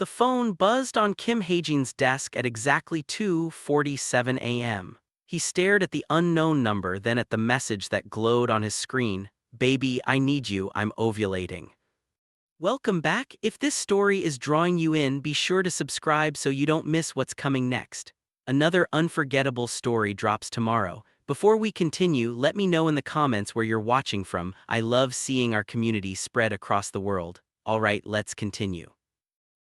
The phone buzzed on Kim Hajene's desk at exactly 2:47 a.m. He stared at the unknown number, then at the message that glowed on his screen. "Baby, I need you, I'm ovulating." Welcome back. If this story is drawing you in, be sure to subscribe so you don't miss what's coming next. Another unforgettable story drops tomorrow. Before we continue, let me know in the comments where you're watching from. I love seeing our community spread across the world. Alright, let's continue.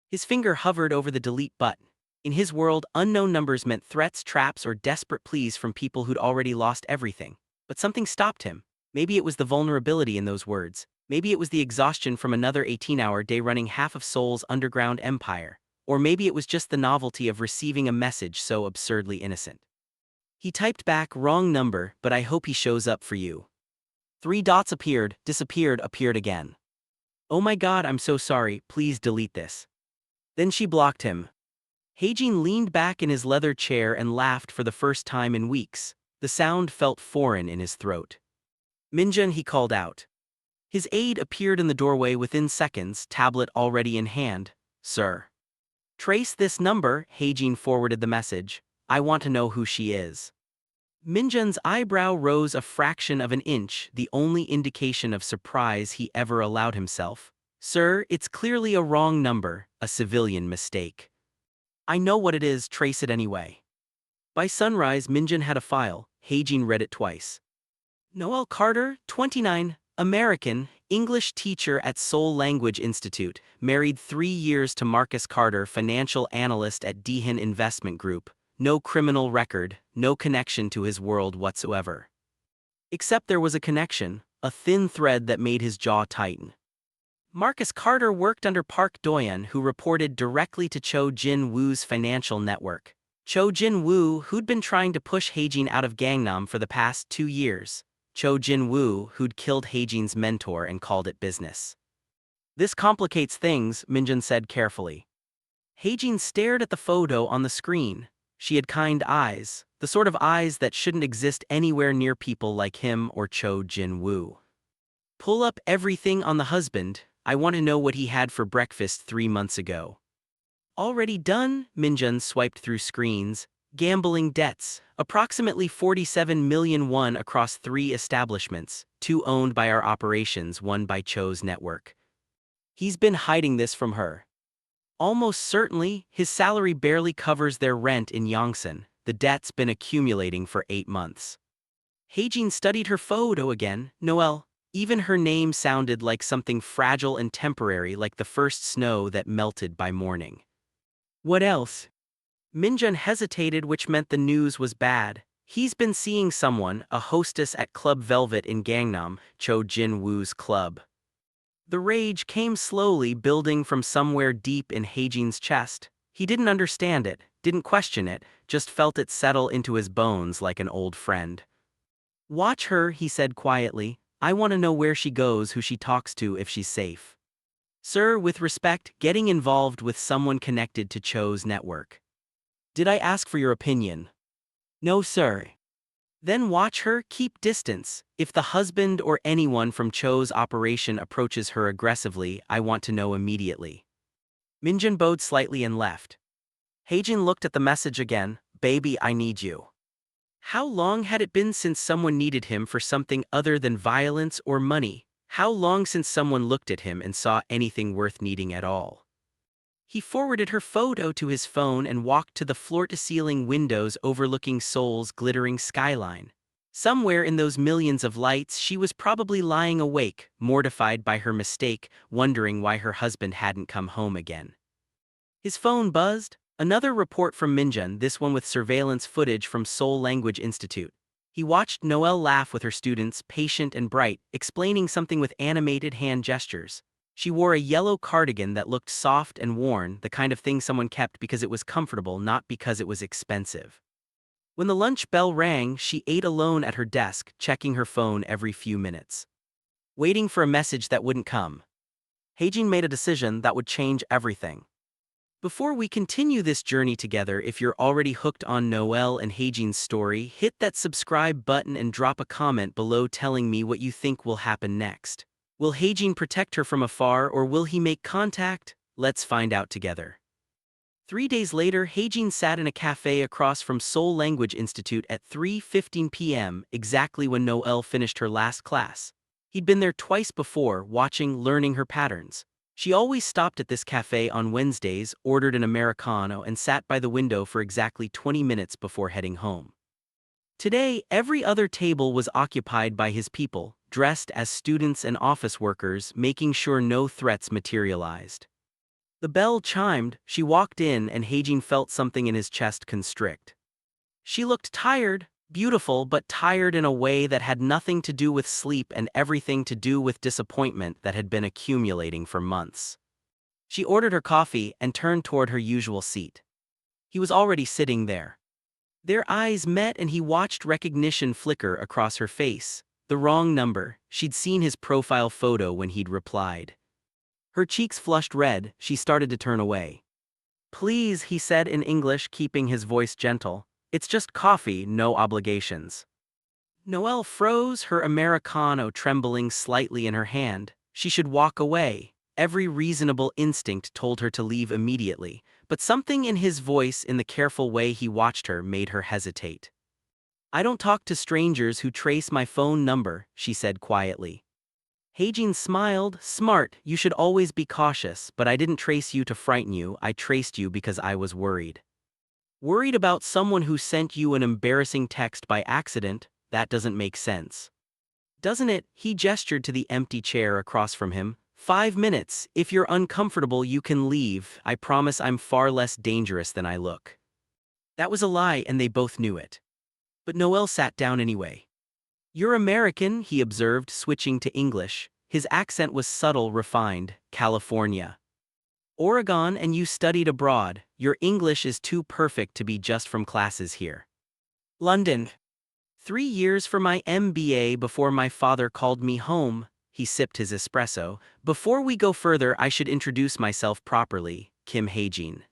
His finger hovered over the delete button. In his world, unknown numbers meant threats, traps, or desperate pleas from people who'd already lost everything. But something stopped him. Maybe it was the vulnerability in those words. Maybe it was the exhaustion from another 18-hour day running half of Seoul's underground empire. Or maybe it was just the novelty of receiving a message so absurdly innocent. He typed back, "Wrong number, but I hope he shows up for you." 3 dots appeared, disappeared, appeared again. "Oh my god, I'm so sorry, please delete this." Then she blocked him. Hajene leaned back in his leather chair and laughed for the first time in weeks. The sound felt foreign in his throat. "Minjun," he called out. His aide appeared in the doorway within seconds, tablet already in hand. "Sir." "Trace this number," Hajene forwarded the message. "I want to know who she is." Minjun's eyebrow rose a fraction of an inch, the only indication of surprise he ever allowed himself. "Sir, it's clearly a wrong number, a civilian mistake." "I know what it is, trace it anyway." By sunrise, Minjun had a file. Hajene read it twice. Noel Carter, 29, American, English teacher at Seoul Language Institute, married 3 years to Marcus Carter, financial analyst at Dehan Investment Group. No criminal record, no connection to his world whatsoever. Except there was a connection, a thin thread that made his jaw tighten. Marcus Carter worked under Park Doyan, who reported directly to Cho Jin-woo's financial network. Cho Jin-woo, who'd been trying to push Hajene out of Gangnam for the past 2 years. Cho Jin-woo, who'd killed Hajene's mentor and called it business. "This complicates things," Minjun said carefully. Hajene stared at the photo on the screen. She had kind eyes, the sort of eyes that shouldn't exist anywhere near people like him or Cho Jin-woo. "Pull up everything on the husband. I want to know what he had for breakfast 3 months ago." "Already done," Minjun swiped through screens. "Gambling debts, approximately 47 million won across 3 establishments, 2 owned by our operations, 1 by Cho's network." He's been hiding this from her. "Almost certainly, his salary barely covers their rent in Yongsan. The debt's been accumulating for 8 months. Hajene studied her photo again. Noel. Even her name sounded like something fragile and temporary, like the first snow that melted by morning. "What else?" Minjun hesitated, which meant the news was bad. "He's been seeing someone, a hostess at Club Velvet in Gangnam, Cho Jin-woo's club." The rage came slowly, building from somewhere deep in Hajene's chest. He didn't understand it, didn't question it, just felt it settle into his bones like an old friend. "Watch her," he said quietly. "I want to know where she goes, who she talks to, if she's safe." "Sir, with respect, getting involved with someone connected to Cho's network." "Did I ask for your opinion?" "No, sir." "Then watch her, keep distance. If the husband or anyone from Cho's operation approaches her aggressively, I want to know immediately." Minjun bowed slightly and left. Hajene looked at the message again. "Baby, I need you." How long had it been since someone needed him for something other than violence or money? How long since someone looked at him and saw anything worth needing at all? He forwarded her photo to his phone and walked to the floor-to-ceiling windows overlooking Seoul's glittering skyline. Somewhere in those millions of lights, she was probably lying awake, mortified by her mistake, wondering why her husband hadn't come home again. His phone buzzed. Another report from Minjun, this one with surveillance footage from Seoul Language Institute. He watched Noel laugh with her students, patient and bright, explaining something with animated hand gestures. She wore a yellow cardigan that looked soft and worn, the kind of thing someone kept because it was comfortable, not because it was expensive. When the lunch bell rang, she ate alone at her desk, checking her phone every few minutes. Waiting for a message that wouldn't come. Hajene made a decision that would change everything. Before we continue this journey together, if you're already hooked on Noel and Hajene's story, hit that subscribe button and drop a comment below telling me what you think will happen next. Will Hajene protect her from afar, or will he make contact? Let's find out together. 3 days later, Hajin sat in a cafe across from Seoul Language Institute at 3:15 p.m., exactly when Noel finished her last class. He'd been there twice before, watching, learning her patterns. She always stopped at this cafe on Wednesdays, ordered an Americano, and sat by the window for exactly 20 minutes before heading home. Today, every other table was occupied by his people, dressed as students and office workers, making sure no threats materialized. The bell chimed, she walked in, and Hajin felt something in his chest constrict. She looked tired, beautiful, but tired in a way that had nothing to do with sleep and everything to do with disappointment that had been accumulating for months. She ordered her coffee and turned toward her usual seat. He was already sitting there. Their eyes met and he watched recognition flicker across her face. The wrong number. She'd seen his profile photo when he'd replied. Her cheeks flushed red, she started to turn away. "Please," he said in English, keeping his voice gentle. "It's just coffee, no obligations." Noelle froze, her Americano trembling slightly in her hand. She should walk away. Every reasonable instinct told her to leave immediately, but something in his voice, in the careful way he watched her, made her hesitate. "I don't talk to strangers who trace my phone number," she said quietly. Hajin smiled. "Smart, you should always be cautious, but I didn't trace you to frighten you, I traced you because I was worried." "Worried about someone who sent you an embarrassing text by accident? That doesn't make sense." "Doesn't it?" He gestured to the empty chair across from him. 5 minutes, if you're uncomfortable you can leave, I promise I'm far less dangerous than I look." That was a lie and they both knew it. But Noel sat down anyway. "You're American," he observed, switching to English. His accent was subtle, refined. "California. Oregon, and you studied abroad. Your English is too perfect to be just from classes here." "London. 3 years for my MBA before my father called me home." He sipped his espresso. "Before we go further, I should introduce myself properly. Kim Hajene."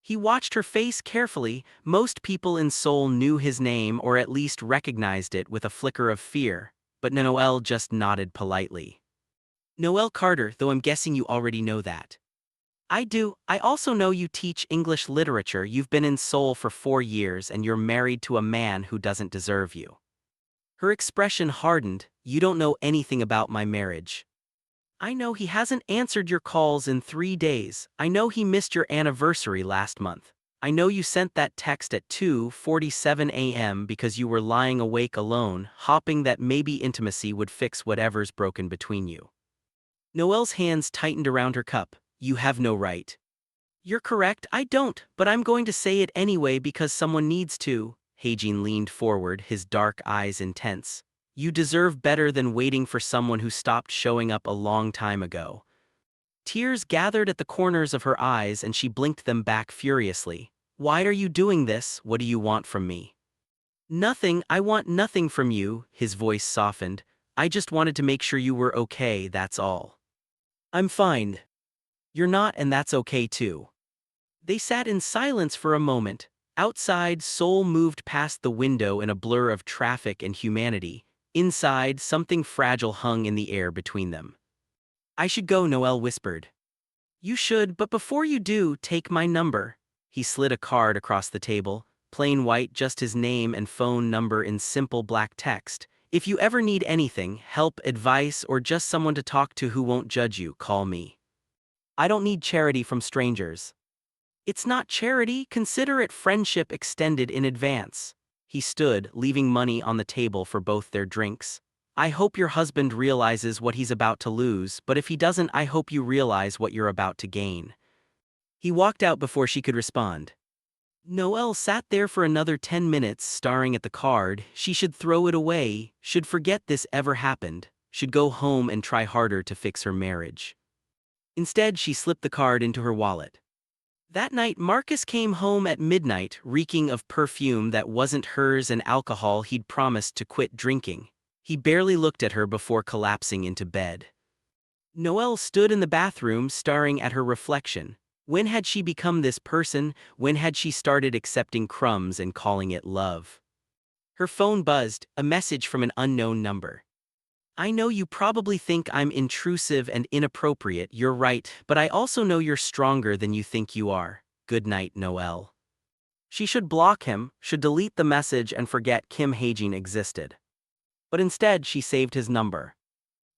He watched her face carefully. Most people in Seoul knew his name or at least recognized it with a flicker of fear, but Noel just nodded politely. "Noel Carter, though I'm guessing you already know that." "I do. I also know you teach English literature. You've been in Seoul for 4 years and you're married to a man who doesn't deserve you." Her expression hardened. "You don't know anything about my marriage." "I know he hasn't answered your calls in 3 days. I know he missed your anniversary last month. I know you sent that text at 2:47 a.m. because you were lying awake alone, hoping that maybe intimacy would fix whatever's broken between you." Noel's hands tightened around her cup. "You have no right." "You're correct, I don't, but I'm going to say it anyway because someone needs to." Hajin leaned forward, his dark eyes intense. "You deserve better than waiting for someone who stopped showing up a long time ago." Tears gathered at the corners of her eyes and she blinked them back furiously. "Why are you doing this? What do you want from me?" "Nothing, I want nothing from you." His voice softened. "I just wanted to make sure you were okay, that's all." "I'm fine." "You're not, and that's okay too." They sat in silence for a moment. Outside, Seoul moved past the window in a blur of traffic and humanity. Inside, something fragile hung in the air between them. "I should go," Noel whispered. "You should, but before you do, take my number." He slid a card across the table, plain white, just his name and phone number in simple black text. "If you ever need anything, help, advice, or just someone to talk to who won't judge you, call me. I don't need charity from strangers." "It's not charity, consider it friendship extended in advance." He stood, leaving money on the table for both their drinks. "I hope your husband realizes what he's about to lose, but if he doesn't, I hope you realize what you're about to gain." He walked out before she could respond. Noel sat there for another 10 minutes, staring at the card. She should throw it away, should forget this ever happened, should go home and try harder to fix her marriage. Instead, she slipped the card into her wallet. That night, Marcus came home at midnight, reeking of perfume that wasn't hers and alcohol he'd promised to quit drinking. He barely looked at her before collapsing into bed. Noel stood in the bathroom, staring at her reflection. When had she become this person? When had she started accepting crumbs and calling it love? Her phone buzzed, a message from an unknown number. "I know you probably think I'm intrusive and inappropriate, you're right, but I also know you're stronger than you think you are." good night, Noel. She should block him, should delete the message and forget Kim Hajene existed. But instead, she saved his number.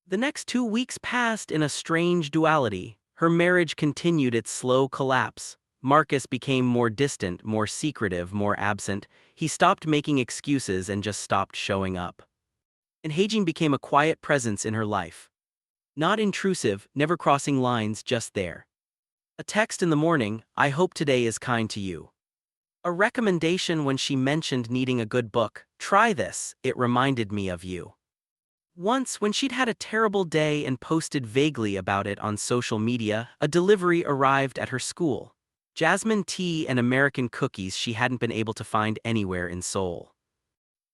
The next 2 weeks passed in a strange duality. Her marriage continued its slow collapse. Marcus became more distant, more secretive, more absent. He stopped making excuses and just stopped showing up. And Hajene became a quiet presence in her life. Not intrusive, never crossing lines, just there. A text in the morning, I hope today is kind to you. A recommendation when she mentioned needing a good book, try this, it reminded me of you. Once, when she'd had a terrible day and posted vaguely about it on social media, a delivery arrived at her school. Jasmine tea and American cookies she hadn't been able to find anywhere in Seoul.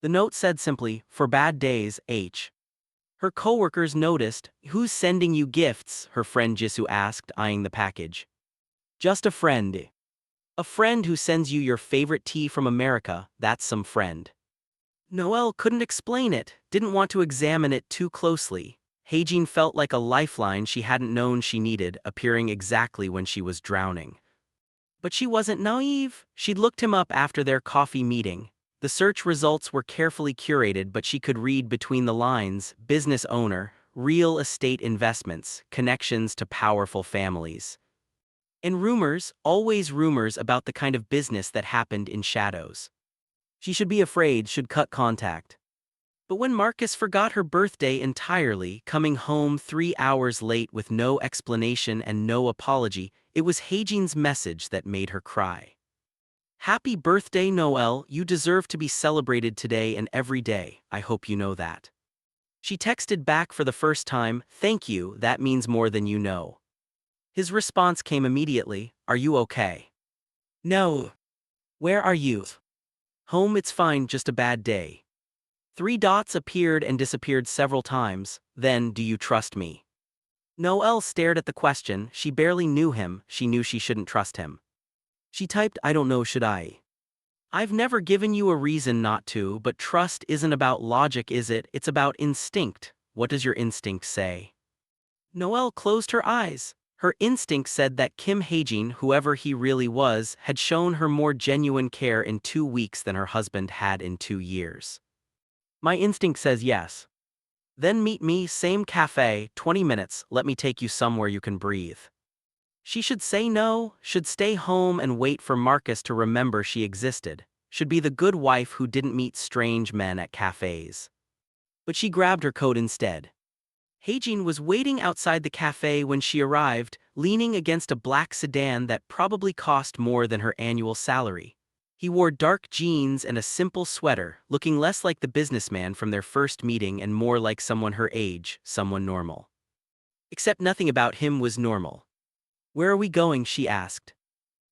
The note said simply, for bad days, H. Her coworkers noticed. Who's sending you gifts? Her friend Jisoo asked, eyeing the package. Just a friend. A friend who sends you your favorite tea from America, that's some friend. Noel couldn't explain it, didn't want to examine it too closely. Hajene felt like a lifeline she hadn't known she needed, appearing exactly when she was drowning. But she wasn't naive. She'd looked him up after their coffee meeting. The search results were carefully curated, but she could read between the lines: business owner, real estate investments, connections to powerful families. And rumors, always rumors about the kind of business that happened in shadows. She should be afraid, should cut contact. But when Marcus forgot her birthday entirely, coming home 3 hours late with no explanation and no apology, it was Hajene's message that made her cry. Happy birthday, Noel, you deserve to be celebrated today and every day, I hope you know that. She texted back for the first time, thank you, that means more than you know. His response came immediately, are you okay? No. Where are you? Home, it's fine, just a bad day. 3 dots appeared and disappeared several times, then, do you trust me? Noel stared at the question, she barely knew him, she knew she shouldn't trust him. She typed, I don't know, should I? I've never given you a reason not to, but trust isn't about logic, is it? It's about instinct. What does your instinct say? Noel closed her eyes. Her instinct said that Kim Hajene, whoever he really was, had shown her more genuine care in 2 weeks than her husband had in 2 years. My instinct says yes. Then meet me, same cafe, 20 minutes, let me take you somewhere you can breathe. She should say no, should stay home and wait for Marcus to remember she existed, should be the good wife who didn't meet strange men at cafes. But she grabbed her coat instead. Hajene was waiting outside the cafe when she arrived, leaning against a black sedan that probably cost more than her annual salary. He wore dark jeans and a simple sweater, looking less like the businessman from their first meeting and more like someone her age, someone normal. Except nothing about him was normal. Where are we going? She asked.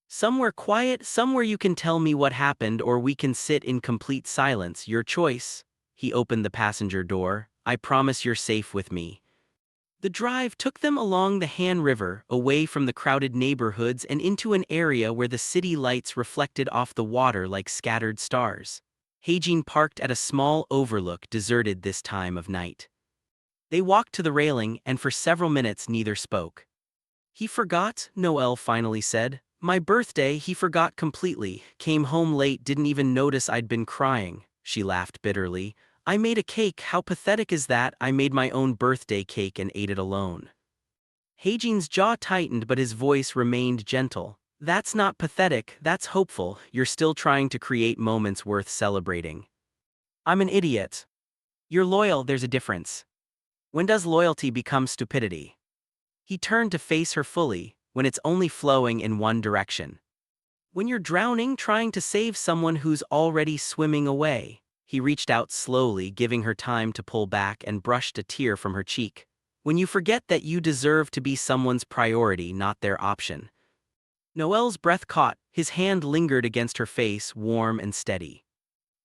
Somewhere quiet, somewhere you can tell me what happened or we can sit in complete silence, your choice. He opened the passenger door. I promise you're safe with me. The drive took them along the Han River, away from the crowded neighborhoods and into an area where the city lights reflected off the water like scattered stars. Hajene parked at a small overlook, deserted this time of night. They walked to the railing and for several minutes neither spoke. He forgot, Noel finally said. My birthday, he forgot completely, came home late, didn't even notice I'd been crying. She laughed bitterly. I made a cake, how pathetic is that? I made my own birthday cake and ate it alone. Hajene's jaw tightened but his voice remained gentle. That's not pathetic, that's hopeful, you're still trying to create moments worth celebrating. I'm an idiot. You're loyal, there's a difference. When does loyalty become stupidity? He turned to face her fully, when it's only flowing in one direction. When you're drowning trying to save someone who's already swimming away. He reached out slowly, giving her time to pull back and brushed a tear from her cheek. When you forget that you deserve to be someone's priority, not their option. Noel's breath caught, his hand lingered against her face, warm and steady.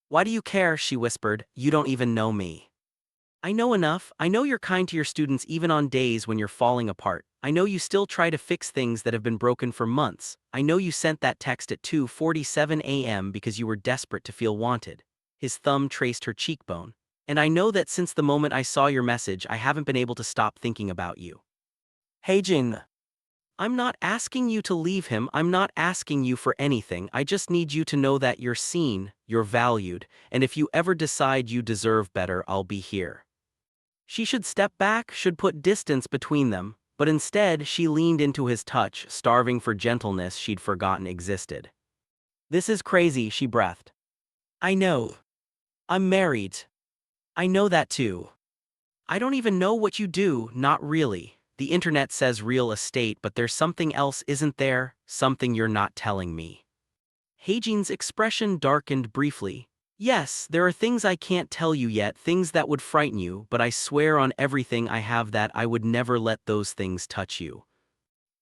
Why do you care? She whispered. You don't even know me. I know enough. I know you're kind to your students even on days when you're falling apart. I know you still try to fix things that have been broken for months. I know you sent that text at 2:47 a.m. because you were desperate to feel wanted. His thumb traced her cheekbone. And I know that since the moment I saw your message, I haven't been able to stop thinking about you. Hajene. I'm not asking you to leave him, I'm not asking you for anything, I just need you to know that you're seen, you're valued, and if you ever decide you deserve better, I'll be here. She should step back, should put distance between them, but instead she leaned into his touch, starving for gentleness she'd forgotten existed. This is crazy, she breathed. I know. I'm married. I know that too. I don't even know what you do, not really. The internet says real estate, but there's something else, isn't there? Something you're not telling me. Hajine's expression darkened briefly. Yes, there are things I can't tell you yet, things that would frighten you, but I swear on everything I have that I would never let those things touch you.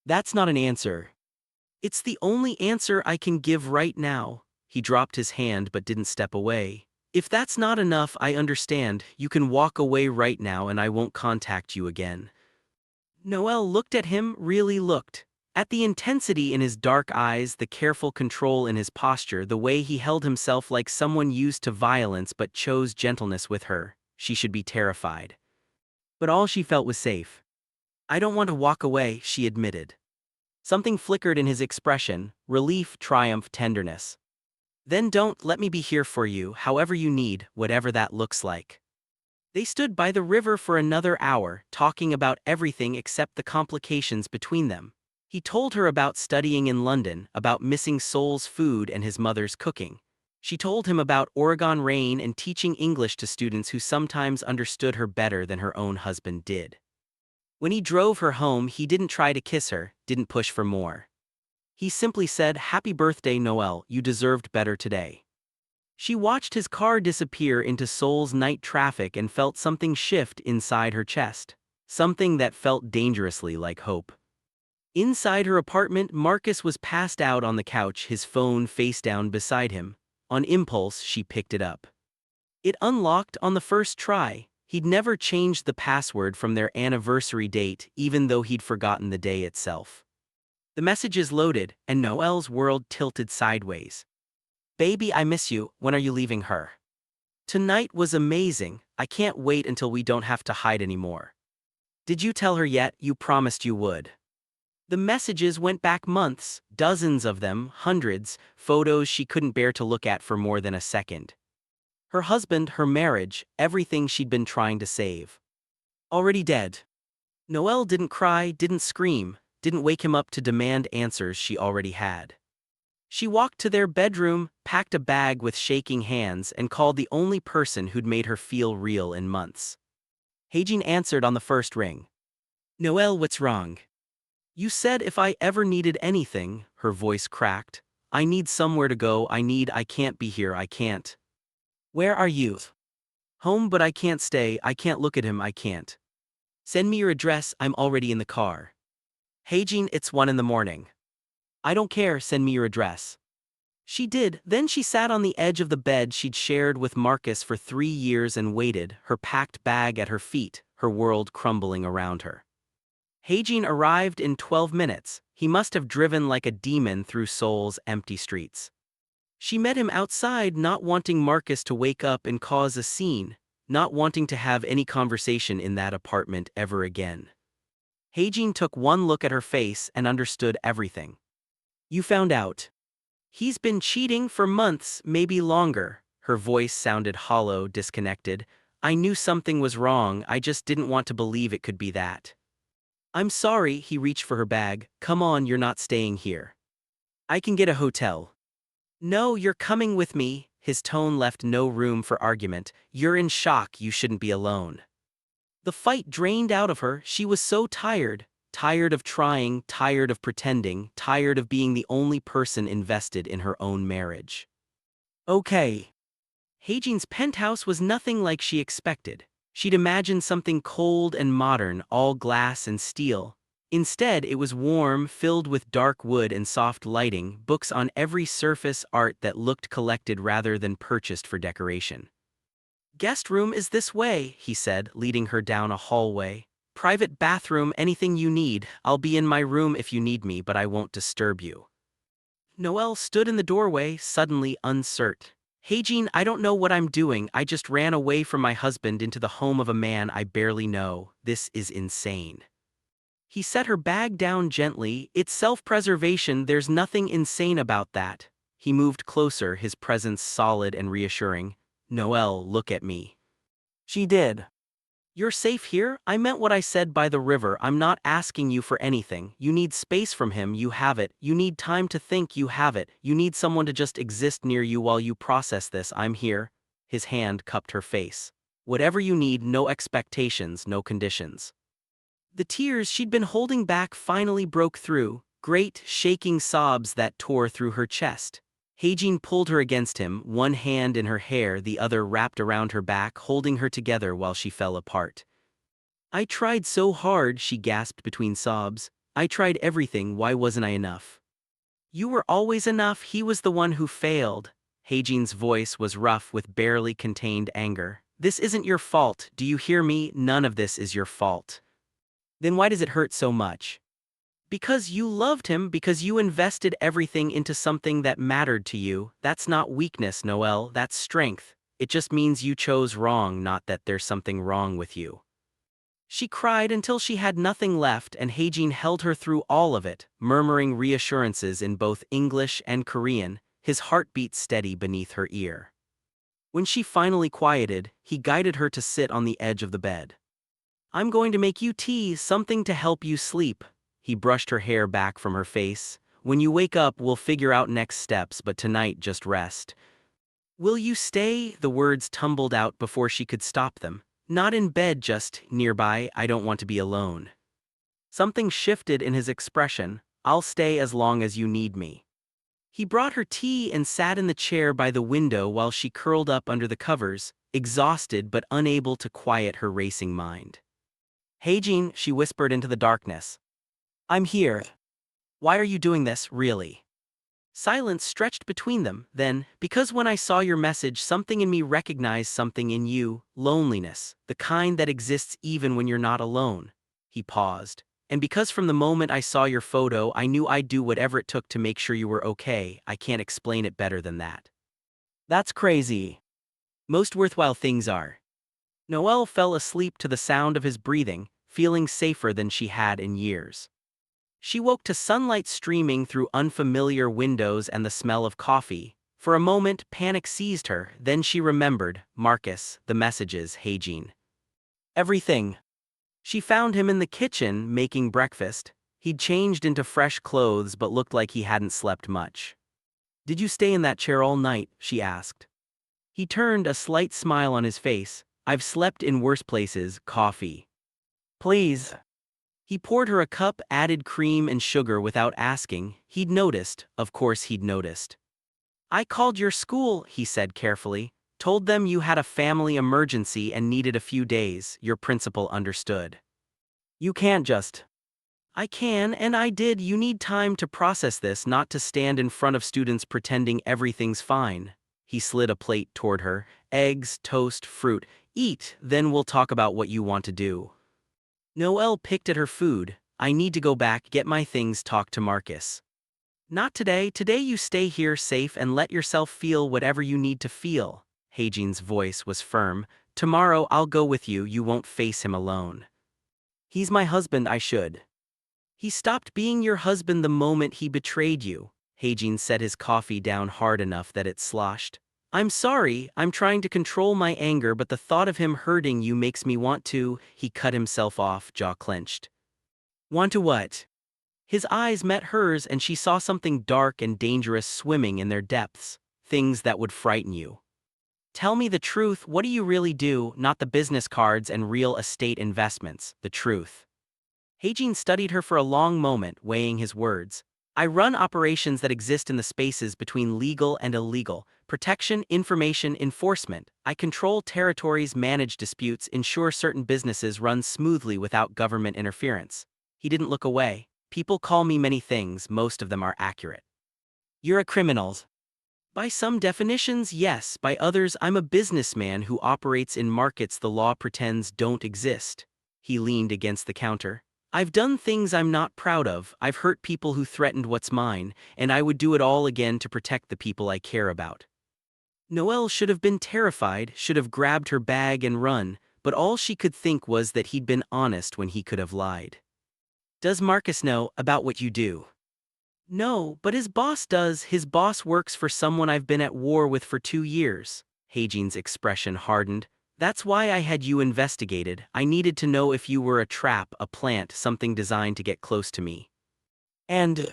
That's not an answer. It's the only answer I can give right now. He dropped his hand but didn't step away. If that's not enough, I understand. You can walk away right now and I won't contact you again. Noel looked at him, really looked. At the intensity in his dark eyes, the careful control in his posture, the way he held himself like someone used to violence but chose gentleness with her, she should be terrified. But all she felt was safe. I don't want to walk away, she admitted. Something flickered in his expression, relief, triumph, tenderness. Then don't, let me be here for you, however you need, whatever that looks like. They stood by the river for another hour, talking about everything except the complications between them. He told her about studying in London, about missing Seoul's food and his mother's cooking. She told him about Oregon rain and teaching English to students who sometimes understood her better than her own husband did. When he drove her home, he didn't try to kiss her, didn't push for more. He simply said, "Happy birthday, Noel, you deserved better today." She watched his car disappear into Seoul's night traffic and felt something shift inside her chest. Something that felt dangerously like hope. Inside her apartment, Marcus was passed out on the couch, his phone face down beside him. On impulse, she picked it up. It unlocked on the first try. He'd never changed the password from their anniversary date, even though he'd forgotten the day itself. The messages loaded, and Noel's world tilted sideways. Baby, I miss you, when are you leaving her? Tonight was amazing, I can't wait until we don't have to hide anymore. Did you tell her yet? You promised you would. The messages went back months, dozens of them, hundreds, photos she couldn't bear to look at for more than a second. Her husband, her marriage, everything she'd been trying to save. Already dead. Noel didn't cry, didn't scream, didn't wake him up to demand answers she already had. She walked to their bedroom, packed a bag with shaking hands, and called the only person who'd made her feel real in months. Hajene answered on the first ring. Noel, what's wrong? You said if I ever needed anything, her voice cracked. I need somewhere to go, I can't be here, I can't. Where are you? Home, but I can't stay, I can't look at him, I can't. Send me your address, I'm already in the car. Hajene, it's 1 a.m. I don't care, send me your address. She did, then she sat on the edge of the bed she'd shared with Marcus for 3 years and waited, her packed bag at her feet, her world crumbling around her. Hajene arrived in 12 minutes. He must have driven like a demon through Seoul's empty streets. She met him outside, not wanting Marcus to wake up and cause a scene, not wanting to have any conversation in that apartment ever again. Hajene took one look at her face and understood everything. You found out. He's been cheating for months, maybe longer. Her voice sounded hollow, disconnected. I knew something was wrong, I just didn't want to believe it could be that. I'm sorry, he reached for her bag. Come on, you're not staying here. I can get a hotel. No, you're coming with me. His tone left no room for argument. You're in shock, you shouldn't be alone. The fight drained out of her, she was so tired. Tired of trying, tired of pretending, tired of being the only person invested in her own marriage. Okay. Hajine's penthouse was nothing like she expected. She'd imagined something cold and modern, all glass and steel. Instead, it was warm, filled with dark wood and soft lighting, books on every surface, art that looked collected rather than purchased for decoration. Guest room is this way, he said, leading her down a hallway. Private bathroom, anything you need. I'll be in my room if you need me, but I won't disturb you. Noel stood in the doorway, suddenly uncertain. Hajene, I don't know what I'm doing. I just ran away from my husband into the home of a man I barely know. This is insane. He set her bag down gently. It's self-preservation, there's nothing insane about that. He moved closer, his presence solid and reassuring. Noel, look at me. She did. You're safe here? I meant what I said by the river. I'm not asking you for anything. You need space from him, you have it. You need time to think, you have it. You need someone to just exist near you while you process this. I'm here. His hand cupped her face. Whatever you need, no expectations, no conditions. The tears she'd been holding back finally broke through, great, shaking sobs that tore through her chest. Hajene pulled her against him, one hand in her hair, the other wrapped around her back, holding her together while she fell apart. I tried so hard, she gasped between sobs. I tried everything, why wasn't I enough? You were always enough, he was the one who failed. Hajene's voice was rough with barely contained anger. This isn't your fault, do you hear me? None of this is your fault. Then why does it hurt so much? Because you loved him, because you invested everything into something that mattered to you. That's not weakness, Noel, that's strength. It just means you chose wrong, not that there's something wrong with you. She cried until she had nothing left, and Hajene held her through all of it, murmuring reassurances in both English and Korean, his heartbeat steady beneath her ear. When she finally quieted, he guided her to sit on the edge of the bed. I'm going to make you tea, something to help you sleep. He brushed her hair back from her face. When you wake up, we'll figure out next steps, but tonight just rest. Will you stay? The words tumbled out before she could stop them. Not in bed, just nearby. I don't want to be alone. Something shifted in his expression. I'll stay as long as you need me. He brought her tea and sat in the chair by the window while she curled up under the covers, exhausted but unable to quiet her racing mind. Hajene, she whispered into the darkness. I'm here. Why are you doing this, really? Silence stretched between them, then, because when I saw your message, something in me recognized something in you, loneliness, the kind that exists even when you're not alone. He paused. And because from the moment I saw your photo, I knew I'd do whatever it took to make sure you were okay. I can't explain it better than that. That's crazy. Most worthwhile things are. Noel fell asleep to the sound of his breathing, feeling safer than she had in years. She woke to sunlight streaming through unfamiliar windows and the smell of coffee. For a moment, panic seized her, then she remembered, Marcus, the messages, Hajene. Everything. She found him in the kitchen, making breakfast. He'd changed into fresh clothes but looked like he hadn't slept much. Did you stay in that chair all night? She asked. He turned, a slight smile on his face. I've slept in worse places, coffee. Please. He poured her a cup, added cream and sugar without asking. He'd noticed, of course he'd noticed. I called your school, he said carefully. Told them you had a family emergency and needed a few days. Your principal understood. You can't just. I can, and I did. You need time to process this, not to stand in front of students pretending everything's fine. He slid a plate toward her. Eggs, toast, fruit. Eat, then we'll talk about what you want to do. Noel picked at her food. I need to go back, get my things, talk to Marcus. Not today. Today you stay here safe and let yourself feel whatever you need to feel. Hajene's voice was firm. Tomorrow I'll go with you, you won't face him alone. He's my husband, I should. He stopped being your husband the moment he betrayed you. Hajene set his coffee down hard enough that it sloshed. I'm sorry, I'm trying to control my anger, but the thought of him hurting you makes me want to. He cut himself off, jaw clenched. Want to what? His eyes met hers and she saw something dark and dangerous swimming in their depths, things that would frighten you. Tell me the truth, what do you really do, not the business cards and real estate investments, the truth. Hajene studied her for a long moment, weighing his words. I run operations that exist in the spaces between legal and illegal, protection, information, enforcement. I control territories, manage disputes, ensure certain businesses run smoothly without government interference. He didn't look away. People call me many things, most of them are accurate. You're a criminal. By some definitions, yes. By others, I'm a businessman who operates in markets the law pretends don't exist. He leaned against the counter. I've done things I'm not proud of. I've hurt people who threatened what's mine, and I would do it all again to protect the people I care about. Noel should have been terrified, should have grabbed her bag and run, but all she could think was that he'd been honest when he could have lied. Does Marcus know about what you do? No, but his boss does. His boss works for someone I've been at war with for 2 years. Hajine's expression hardened. That's why I had you investigated. I needed to know if you were a trap, a plant, something designed to get close to me. And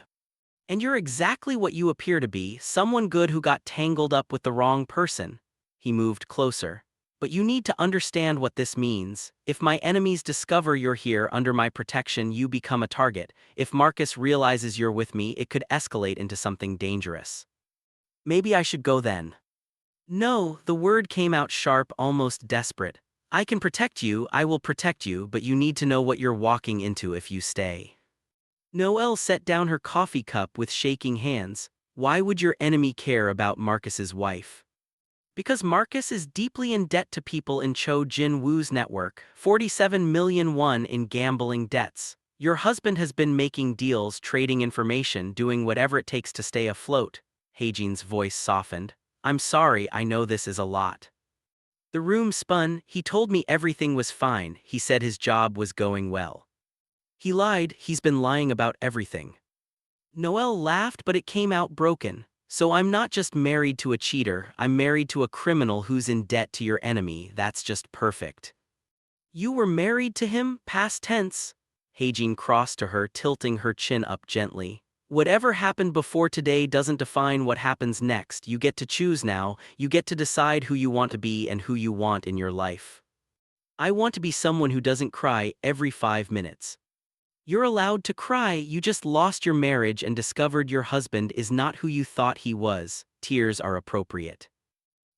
you're exactly what you appear to be, someone good who got tangled up with the wrong person. He moved closer. But you need to understand what this means. If my enemies discover you're here under my protection, you become a target. If Marcus realizes you're with me, it could escalate into something dangerous. Maybe I should go then. No, the word came out sharp, almost desperate. I can protect you, I will protect you, but you need to know what you're walking into if you stay. Noelle set down her coffee cup with shaking hands. Why would your enemy care about Marcus's wife? Because Marcus is deeply in debt to people in Cho Jin-woo's network, 47 million won in gambling debts. Your husband has been making deals, trading information, doing whatever it takes to stay afloat. Hajine's voice softened. I'm sorry, I know this is a lot. The room spun. He told me everything was fine. He said his job was going well. He lied. He's been lying about everything. Noelle laughed, but it came out broken. So I'm not just married to a cheater, I'm married to a criminal who's in debt to your enemy. That's just perfect. You were married to him? Past tense. Hajine crossed to her, tilting her chin up gently. Whatever happened before today doesn't define what happens next. You get to choose now. You get to decide who you want to be and who you want in your life. I want to be someone who doesn't cry every 5 minutes. You're allowed to cry. You just lost your marriage and discovered your husband is not who you thought he was. Tears are appropriate.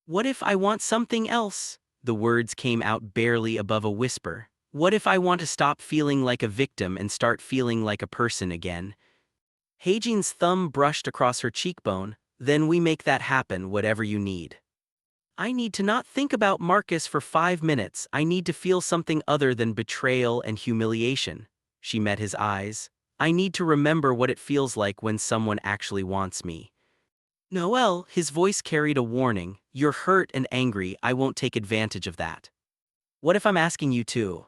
What if I want something else? The words came out barely above a whisper. What if I want to stop feeling like a victim and start feeling like a person again? Hajine's thumb brushed across her cheekbone. Then we make that happen, whatever you need. I need to not think about Marcus for 5 minutes. I need to feel something other than betrayal and humiliation. She met his eyes. I need to remember what it feels like when someone actually wants me. Noelle, his voice carried a warning. You're hurt and angry. I won't take advantage of that. What if I'm asking you to?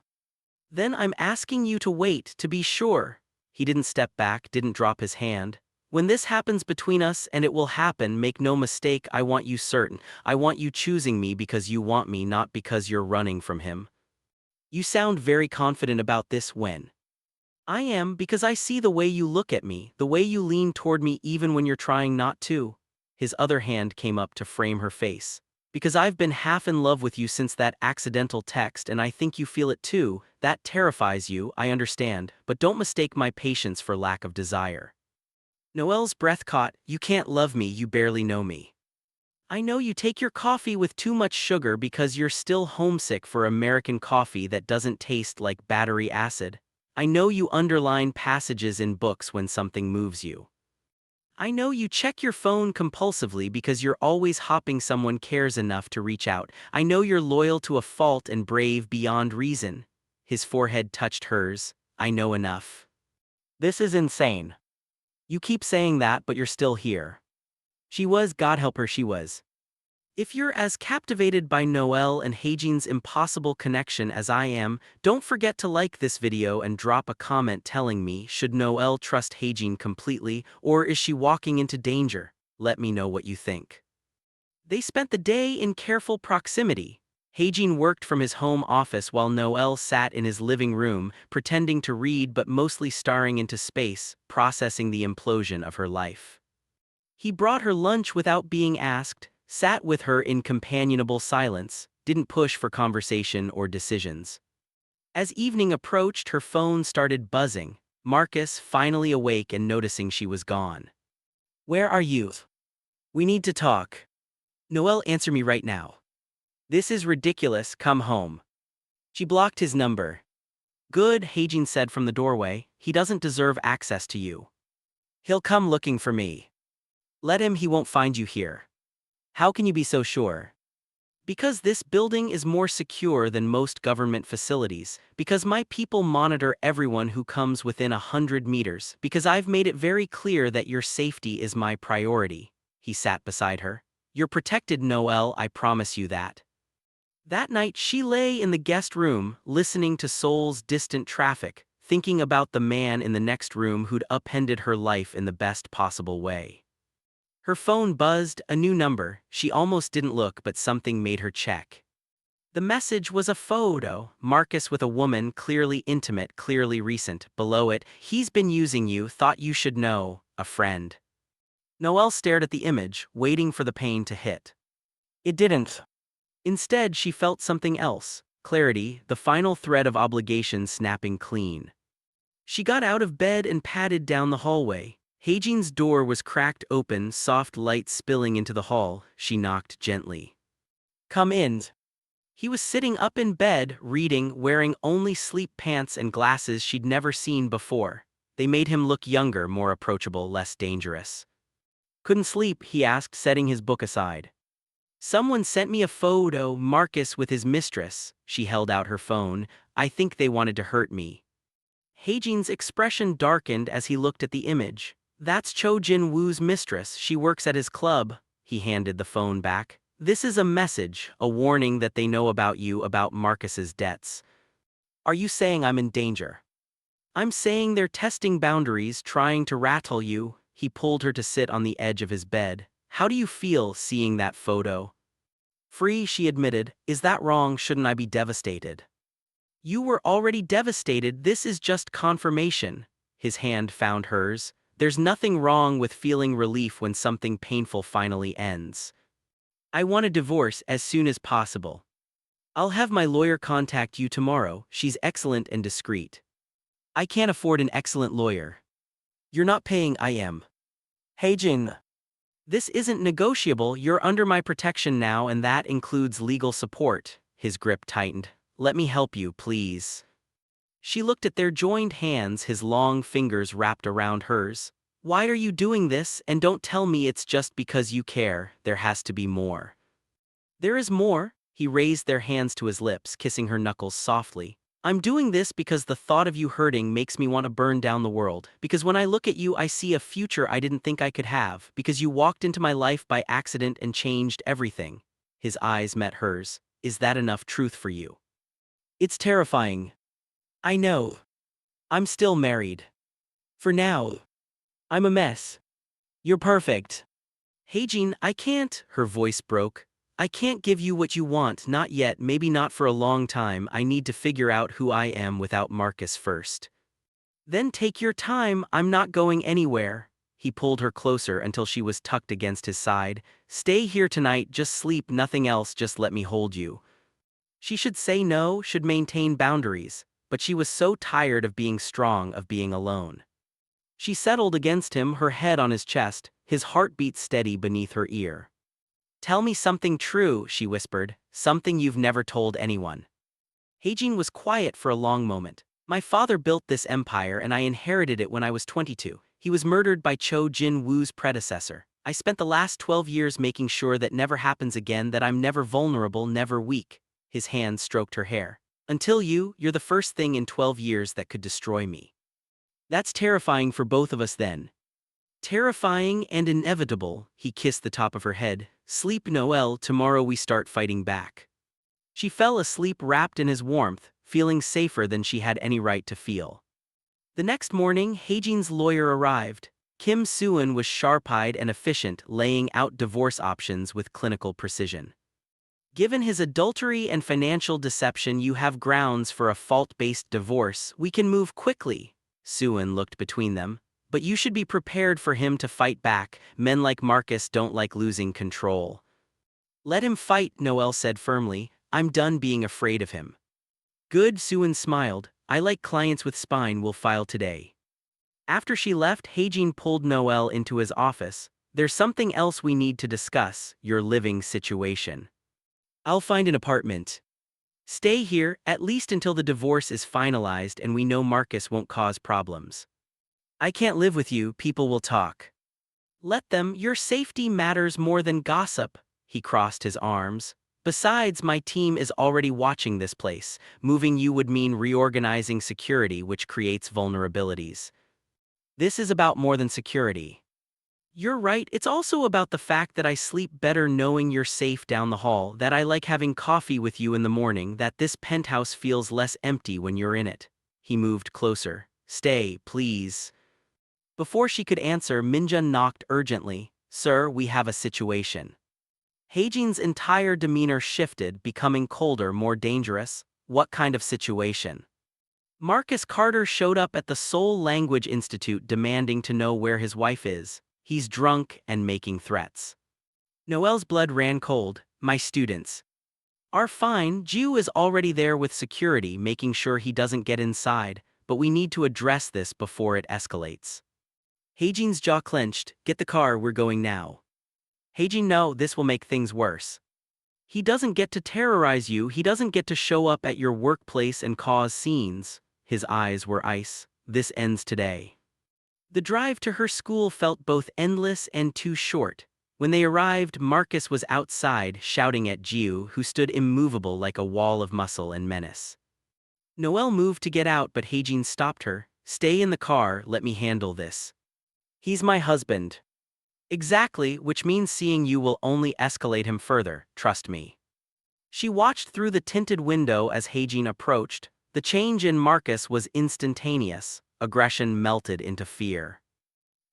Then I'm asking you to wait, to be sure. He didn't step back, didn't drop his hand. When this happens between us, and it will happen, make no mistake, I want you certain. I want you choosing me because you want me, not because you're running from him. You sound very confident about this. When? I am, because I see the way you look at me, the way you lean toward me even when you're trying not to. His other hand came up to frame her face. Because I've been half in love with you since that accidental text, and I think you feel it too. That terrifies you, I understand, but don't mistake my patience for lack of desire. Noelle's breath caught. You can't love me, you barely know me. I know you take your coffee with too much sugar because you're still homesick for American coffee that doesn't taste like battery acid. I know you underline passages in books when something moves you. I know you check your phone compulsively because you're always hoping someone cares enough to reach out. I know you're loyal to a fault and brave beyond reason. His forehead touched hers. I know enough. This is insane. You keep saying that, but you're still here. She was, God help her, she was. If you're as captivated by Noelle and Hajine's impossible connection as I am, don't forget to like this video and drop a comment telling me, should Noelle trust Hajine completely, or is she walking into danger? Let me know what you think. They spent the day in careful proximity. Hajine worked from his home office while Noelle sat in his living room, pretending to read but mostly staring into space, processing the implosion of her life. He brought her lunch without being asked, sat with her in companionable silence, didn't push for conversation or decisions. As evening approached, her phone started buzzing. Marcus, finally awake and noticing she was gone. Where are you? We need to talk. Noelle, answer me right now. This is ridiculous, come home. She blocked his number. Good, Hajine said from the doorway, he doesn't deserve access to you. He'll come looking for me. Let him, he won't find you here. How can you be so sure? Because this building is more secure than most government facilities, because my people monitor everyone who comes within 100 meters, because I've made it very clear that your safety is my priority. He sat beside her. You're protected, Noelle, I promise you that. That night she lay in the guest room, listening to Seoul's distant traffic, thinking about the man in the next room who'd upended her life in the best possible way. Her phone buzzed, a new number. She almost didn't look, but something made her check. The message was a photo, Marcus with a woman, clearly intimate, clearly recent. Below it, "He's been using you, thought you should know, a friend." Noelle stared at the image, waiting for the pain to hit. It didn't. Instead, she felt something else, clarity, the final thread of obligation snapping clean. She got out of bed and padded down the hallway. Hajine's door was cracked open, soft light spilling into the hall. She knocked gently. "Come in." He was sitting up in bed, reading, wearing only sleep pants and glasses she'd never seen before. They made him look younger, more approachable, less dangerous. "Couldn't sleep?" he asked, setting his book aside. "Someone sent me a photo, Marcus with his mistress." She held out her phone. "I think they wanted to hurt me." Hajine's expression darkened as he looked at the image. "That's Cho Jin-woo's mistress. She works at his club." He handed the phone back. "This is a message, a warning that they know about you, about Marcus's debts." "Are you saying I'm in danger?" "I'm saying they're testing boundaries, trying to rattle you." He pulled her to sit on the edge of his bed. "How do you feel seeing that photo?" "Free," she admitted. "Is that wrong? Shouldn't I be devastated?" "You were already devastated. This is just confirmation." His hand found hers. "There's nothing wrong with feeling relief when something painful finally ends." "I want a divorce as soon as possible." "I'll have my lawyer contact you tomorrow. She's excellent and discreet." "I can't afford an excellent lawyer." "You're not paying." "I am." "Hajine, this isn't negotiable. You're under my protection now, and that includes legal support." His grip tightened. "Let me help you, please." She looked at their joined hands, his long fingers wrapped around hers. "Why are you doing this? And don't tell me it's just because you care. There has to be more." "There is more." He raised their hands to his lips, kissing her knuckles softly. "I'm doing this because the thought of you hurting makes me want to burn down the world. Because when I look at you, I see a future I didn't think I could have. Because you walked into my life by accident and changed everything." His eyes met hers. "Is that enough truth for you?" "It's terrifying." "I know. I'm still married. For now. I'm a mess." "You're perfect." "Hajine, I can't." Her voice broke. "I can't give you what you want, not yet, maybe not for a long time. I need to figure out who I am without Marcus first." "Then take your time. I'm not going anywhere." He pulled her closer until she was tucked against his side. "Stay here tonight, just sleep, nothing else, just let me hold you." She should say no, should maintain boundaries, but she was so tired of being strong, of being alone. She settled against him, her head on his chest, his heartbeat steady beneath her ear. "Tell me something true," she whispered, "something you've never told anyone." Hajine was quiet for a long moment. "My father built this empire and I inherited it when I was 22. He was murdered by Cho Jin-woo's predecessor. I spent the last 12 years making sure that never happens again, that I'm never vulnerable, never weak." His hand stroked her hair. "Until you're the first thing in 12 years that could destroy me." "That's terrifying for both of us then." "Terrifying and inevitable." He kissed the top of her head. "Sleep, Noelle, tomorrow we start fighting back." She fell asleep wrapped in his warmth, feeling safer than she had any right to feel. The next morning, Hajine's lawyer arrived. Kim Soo-eun was sharp-eyed and efficient, laying out divorce options with clinical precision. "Given his adultery and financial deception, you have grounds for a fault-based divorce. We can move quickly." Soo-eun looked between them. "But you should be prepared for him to fight back. Men like Marcus don't like losing control." "Let him fight," Noelle said firmly. "I'm done being afraid of him." "Good," Soo-eun smiled. "I like clients with spine. We'll file today." After she left, Hajine pulled Noelle into his office. "There's something else we need to discuss, your living situation." "I'll find an apartment." "Stay here, at least until the divorce is finalized and we know Marcus won't cause problems." "I can't live with you, people will talk." "Let them, your safety matters more than gossip." He crossed his arms. "Besides, my team is already watching this place. Moving you would mean reorganizing security, which creates vulnerabilities." "This is about more than security." "You're right, it's also about the fact that I sleep better knowing you're safe down the hall, that I like having coffee with you in the morning, that this penthouse feels less empty when you're in it." He moved closer. Stay, please. Before she could answer, Minjun knocked urgently. Sir, we have a situation. Hajin's entire demeanor shifted, becoming colder, more dangerous. What kind of situation? Marcus Carter showed up at the Seoul Language Institute demanding to know where his wife is. He's drunk and making threats. Noel's blood ran cold. My students are fine. Ju is already there with security, making sure he doesn't get inside, but we need to address this before it escalates. Hajin's jaw clenched. Get the car, we're going now. Hajin, no, this will make things worse. He doesn't get to terrorize you, he doesn't get to show up at your workplace and cause scenes. His eyes were ice. This ends today. The drive to her school felt both endless and too short. When they arrived, Marcus was outside, shouting at Jiu, who stood immovable like a wall of muscle and menace. Noel moved to get out, but Hajin stopped her. Stay in the car, let me handle this. He's my husband. Exactly, which means seeing you will only escalate him further, trust me. She watched through the tinted window as Hajin approached. The change in Marcus was instantaneous. Aggression melted into fear.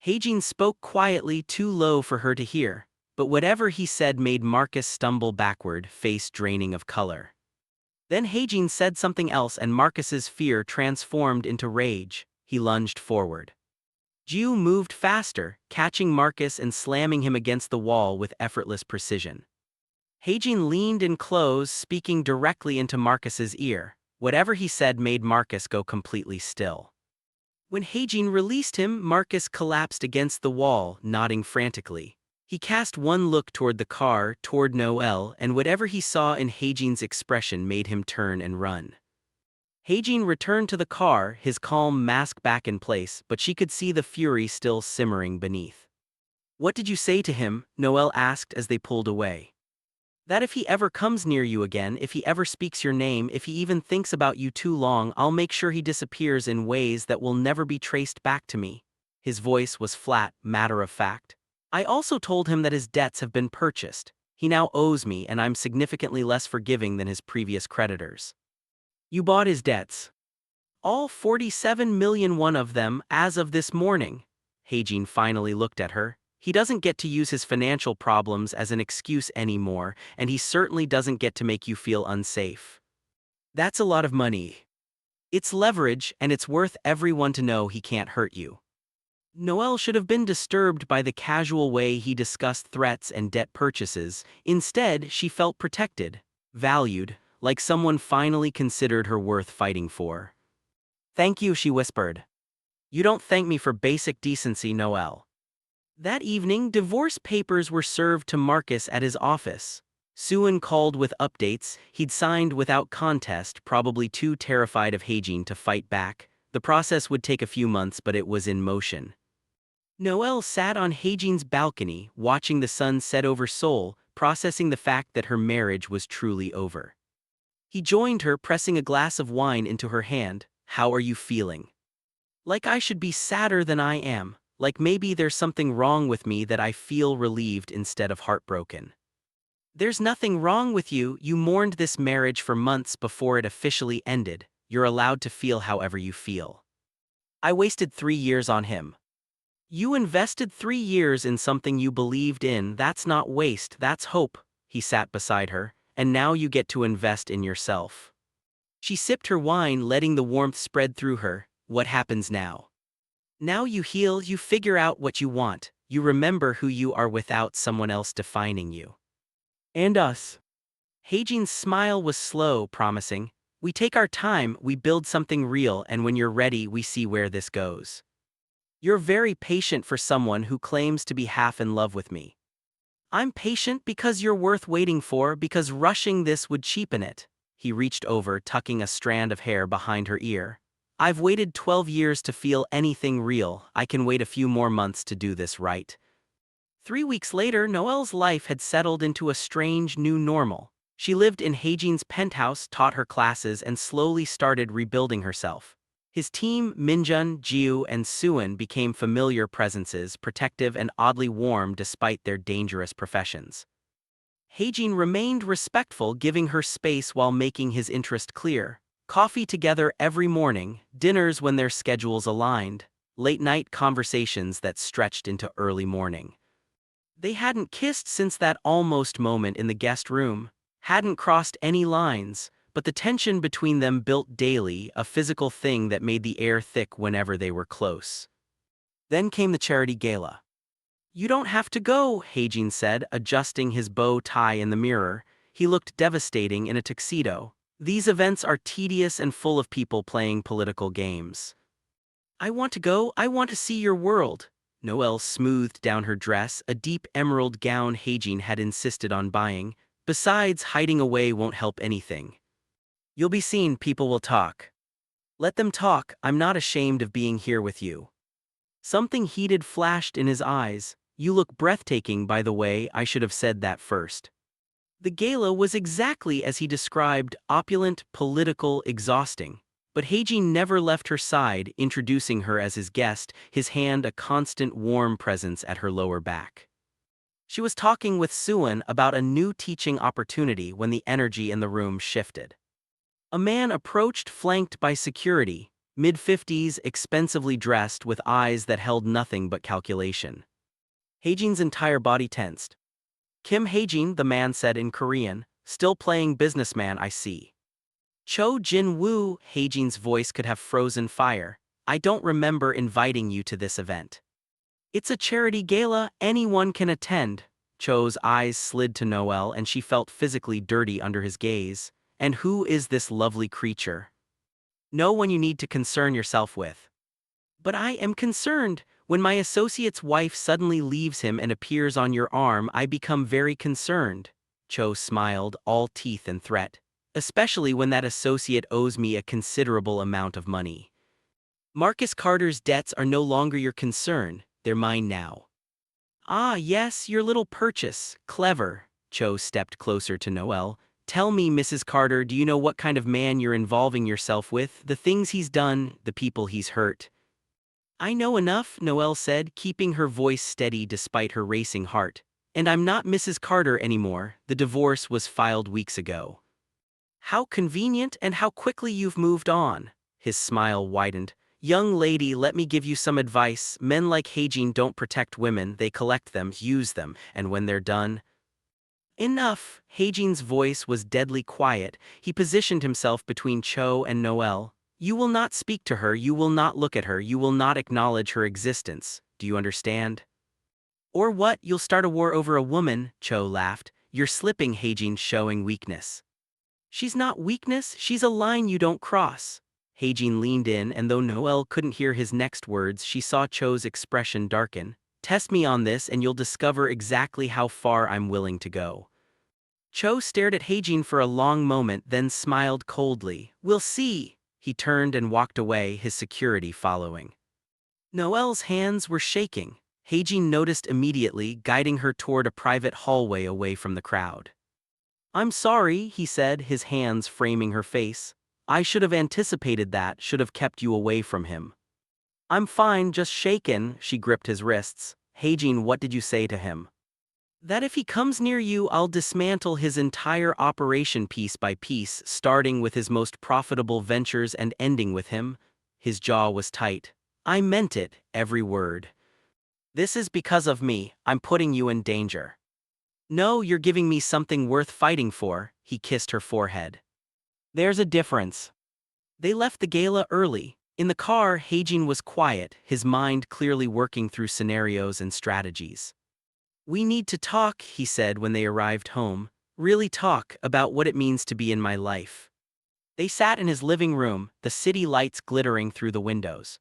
Hajin spoke quietly, too low for her to hear, but whatever he said made Marcus stumble backward, face draining of color. Then Hajin said something else and Marcus's fear transformed into rage. He lunged forward. Jiu moved faster, catching Marcus and slamming him against the wall with effortless precision. Hajin leaned in close, speaking directly into Marcus's ear. Whatever he said made Marcus go completely still. When Hajin released him, Marcus collapsed against the wall, nodding frantically. He cast one look toward the car, toward Noel, and whatever he saw in Hajin's expression made him turn and run. Hajin returned to the car, his calm mask back in place, but she could see the fury still simmering beneath. What did you say to him? Noel asked as they pulled away. That if he ever comes near you again, if he ever speaks your name, if he even thinks about you too long, I'll make sure he disappears in ways that will never be traced back to me. His voice was flat, matter of fact. I also told him that his debts have been purchased. He now owes me and I'm significantly less forgiving than his previous creditors. You bought his debts. All 47 million, one of them, as of this morning. Hajin finally looked at her. He doesn't get to use his financial problems as an excuse anymore, and he certainly doesn't get to make you feel unsafe. That's a lot of money. It's leverage, and it's worth everyone to know he can't hurt you. Noel should have been disturbed by the casual way he discussed threats and debt purchases. Instead, she felt protected, valued, like someone finally considered her worth fighting for. Thank you, she whispered. You don't thank me for basic decency, Noel. That evening, divorce papers were served to Marcus at his office. Suin called with updates. He'd signed without contest, probably too terrified of Hajin to fight back. The process would take a few months, but it was in motion. Noel sat on Hajin's balcony, watching the sun set over Seoul, processing the fact that her marriage was truly over. He joined her, pressing a glass of wine into her hand. How are you feeling? Like I should be sadder than I am. Like maybe there's something wrong with me that I feel relieved instead of heartbroken. There's nothing wrong with you. You mourned this marriage for months before it officially ended. You're allowed to feel however you feel. I wasted 3 years on him. You invested 3 years in something you believed in. That's not waste, that's hope. He sat beside her. And now you get to invest in yourself. She sipped her wine, letting the warmth spread through her. What happens now? Now you heal, you figure out what you want, you remember who you are without someone else defining you. And us. Hajin's smile was slow, promising. We take our time, we build something real, and when you're ready, we see where this goes. You're very patient for someone who claims to be half in love with me. I'm patient because you're worth waiting for, because rushing this would cheapen it. He reached over, tucking a strand of hair behind her ear. I've waited 12 years to feel anything real. I can wait a few more months to do this right. 3 weeks later, Noel's life had settled into a strange new normal. She lived in Hajin's penthouse, taught her classes, and slowly started rebuilding herself. His team, Minjun, Jiu, and Suin, became familiar presences, protective and oddly warm despite their dangerous professions. Hajin remained respectful, giving her space while making his interest clear. Coffee together every morning, dinners when their schedules aligned, late-night conversations that stretched into early morning. They hadn't kissed since that almost moment in the guest room, hadn't crossed any lines, but the tension between them built daily, a physical thing that made the air thick whenever they were close. Then came the charity gala. "You don't have to go," Hajin said, adjusting his bow tie in the mirror. He looked devastating in a tuxedo. "These events are tedious and full of people playing political games." "I want to go, I want to see your world." Noel smoothed down her dress, a deep emerald gown Hajin had insisted on buying. "Besides, hiding away won't help anything. You'll be seen, people will talk." "Let them talk, I'm not ashamed of being here with you." Something heated flashed in his eyes. "You look breathtaking, by the way, I should have said that first." The gala was exactly as he described, opulent, political, exhausting. But Hajin never left her side, introducing her as his guest, his hand a constant warm presence at her lower back. She was talking with Suan about a new teaching opportunity when the energy in the room shifted. A man approached, flanked by security, mid-50s, expensively dressed with eyes that held nothing but calculation. Hajin's entire body tensed. "Kim Hajin," the man said in Korean, "still playing businessman, I see." "Cho Jin-woo," Hajin's voice could have frozen fire. "I don't remember inviting you to this event." "It's a charity gala, anyone can attend." Cho's eyes slid to Noel and she felt physically dirty under his gaze. "And who is this lovely creature?" "No one you need to concern yourself with." "But I am concerned. When my associate's wife suddenly leaves him and appears on your arm, I become very concerned." Cho smiled, all teeth and threat. "Especially when that associate owes me a considerable amount of money. Marcus Carter's debts are no longer your concern, they're mine now." "Ah yes, your little purchase, clever." Cho stepped closer to Noel. "Tell me, Mrs. Carter, do you know what kind of man you're involving yourself with, the things he's done, the people he's hurt?" "I know enough," Noel said, keeping her voice steady despite her racing heart. "And I'm not Mrs. Carter anymore, the divorce was filed weeks ago." "How convenient and how quickly you've moved on." His smile widened. "Young lady, let me give you some advice. Men like Hajin don't protect women, they collect them, use them, and when they're done—" "Enough." Hajin's voice was deadly quiet. He positioned himself between Cho and Noel. "You will not speak to her, you will not look at her, you will not acknowledge her existence. Do you understand?" "Or what, you'll start a war over a woman?" Cho laughed. "You're slipping," Hajin, showing weakness. "She's not weakness, she's a line you don't cross." Hajin leaned in, and though Noel couldn't hear his next words, she saw Cho's expression darken. "Test me on this and you'll discover exactly how far I'm willing to go." Cho stared at Hajin for a long moment, then smiled coldly. "We'll see." He turned and walked away, his security following. Noel's hands were shaking. Hajin noticed immediately, guiding her toward a private hallway away from the crowd. "I'm sorry," he said, his hands framing her face. "I should have anticipated that, should have kept you away from him." "I'm fine, just shaken." She gripped his wrists. "Hajin, what did you say to him?" "That if he comes near you, I'll dismantle his entire operation piece by piece, starting with his most profitable ventures and ending with him." His jaw was tight. "I meant it, every word. This is because of me, I'm putting you in danger." "No, you're giving me something worth fighting for." He kissed her forehead. "There's a difference." They left the gala early. In the car, Hajin was quiet, his mind clearly working through scenarios and strategies. "We need to talk," he said when they arrived home. "Really talk about what it means to be in my life." They sat in his living room, the city lights glittering through the windows.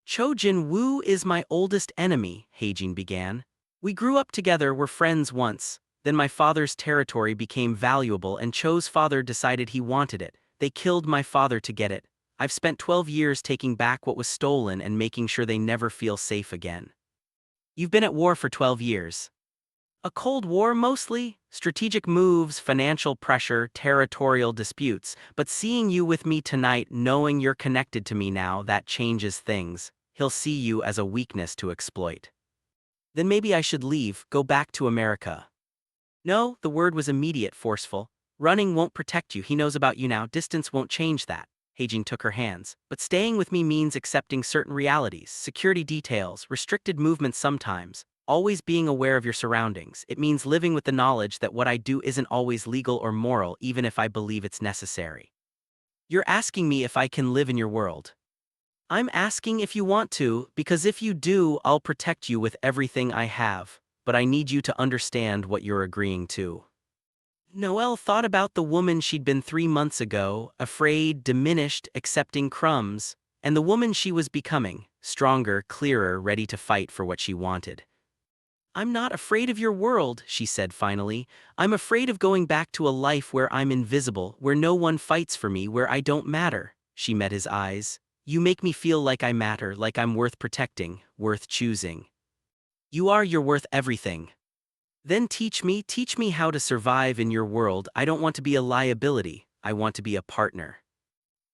"Cho Jin-woo is my oldest enemy," Hajin began. "We grew up together, were friends once. Then my father's territory became valuable and Cho's father decided he wanted it. They killed my father to get it. I've spent 12 years taking back what was stolen and making sure they never feel safe again." "You've been at war for 12 years. A cold war mostly, strategic moves, financial pressure, territorial disputes, but seeing you with me tonight, knowing you're connected to me now, that changes things. He'll see you as a weakness to exploit." "Then maybe I should leave, go back to America." "No," the word was immediate, forceful. Running won't protect you, he knows about you now, distance won't change that. Hajin took her hands. But staying with me means accepting certain realities, security details, restricted movements sometimes, always being aware of your surroundings. It means living with the knowledge that what I do isn't always legal or moral, even if I believe it's necessary. You're asking me if I can live in your world. I'm asking if you want to, because if you do, I'll protect you with everything I have, but I need you to understand what you're agreeing to. Noelle thought about the woman she'd been 3 months ago, afraid, diminished, accepting crumbs, and the woman she was becoming, stronger, clearer, ready to fight for what she wanted. I'm not afraid of your world, she said finally. I'm afraid of going back to a life where I'm invisible, where no one fights for me, where I don't matter. She met his eyes. You make me feel like I matter, like I'm worth protecting, worth choosing. You're worth everything. Then teach me how to survive in your world. I don't want to be a liability, I want to be a partner.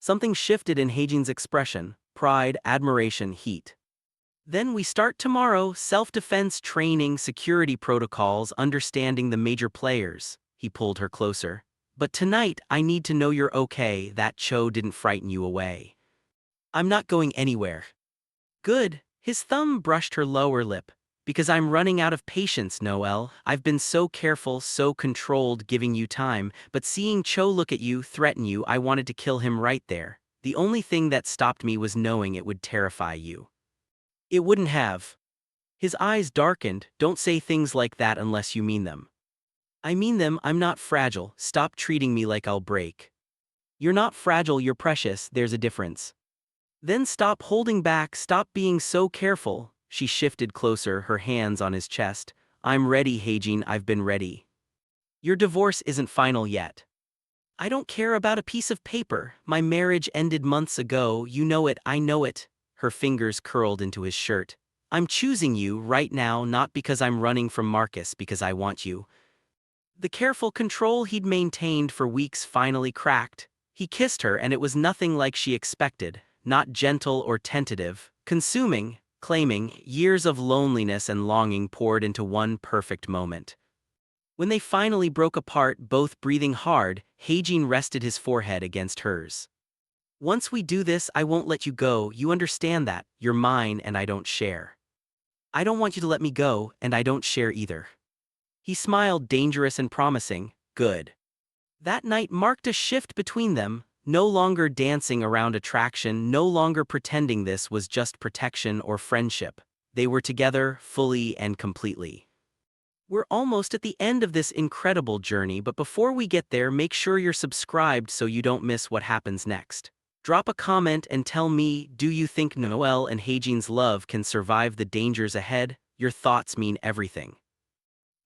Something shifted in Hajin's expression, pride, admiration, heat. Then we start tomorrow, self-defense training, security protocols, understanding the major players. He pulled her closer. But tonight, I need to know you're okay, that Cho didn't frighten you away. I'm not going anywhere. Good. His thumb brushed her lower lip. Because I'm running out of patience, Noel. I've been so careful, so controlled, giving you time, but seeing Cho look at you, threaten you, I wanted to kill him right there. The only thing that stopped me was knowing it would terrify you. It wouldn't have. His eyes darkened. Don't say things like that unless you mean them. I mean them, I'm not fragile, stop treating me like I'll break. You're not fragile, you're precious, there's a difference. Then stop holding back, stop being so careful. She shifted closer, her hands on his chest. I'm ready, Hajin, I've been ready. Your divorce isn't final yet. I don't care about a piece of paper. My marriage ended months ago, you know it, I know it. Her fingers curled into his shirt. I'm choosing you right now, not because I'm running from Marcus, because I want you. The careful control he'd maintained for weeks finally cracked. He kissed her and it was nothing like she expected, not gentle or tentative, consuming, claiming. Years of loneliness and longing poured into one perfect moment. When they finally broke apart, both breathing hard, Hajin rested his forehead against hers. Once we do this, I won't let you go, you understand that, you're mine and I don't share. I don't want you to let me go, and I don't share either. He smiled, dangerous and promising. Good. That night marked a shift between them, no longer dancing around attraction, no longer pretending this was just protection or friendship. They were together, fully and completely. We're almost at the end of this incredible journey, but before we get there, make sure you're subscribed so you don't miss what happens next. Drop a comment and tell me, do you think Noel and Hajin's love can survive the dangers ahead? Your thoughts mean everything.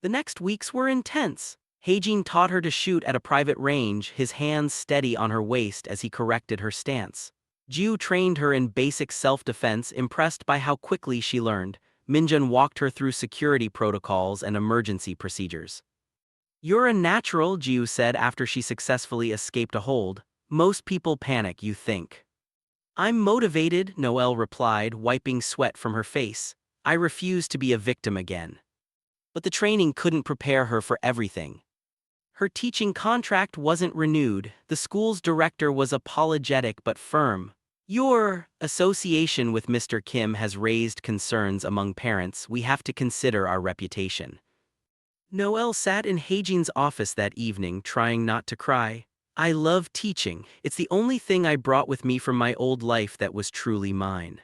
The next weeks were intense. Hajin taught her to shoot at a private range, his hands steady on her waist as he corrected her stance. Ju trained her in basic self-defense, impressed by how quickly she learned. Minjun walked her through security protocols and emergency procedures. You're a natural, Ju said after she successfully escaped a hold. Most people panic, you think. I'm motivated, Noel replied, wiping sweat from her face. I refuse to be a victim again. But the training couldn't prepare her for everything. Her teaching contract wasn't renewed. The school's director was apologetic but firm. Your association with Mr. Kim has raised concerns among parents. We have to consider our reputation. Noel sat in Hajin's office that evening, trying not to cry. I love teaching. It's the only thing I brought with me from my old life that was truly mine.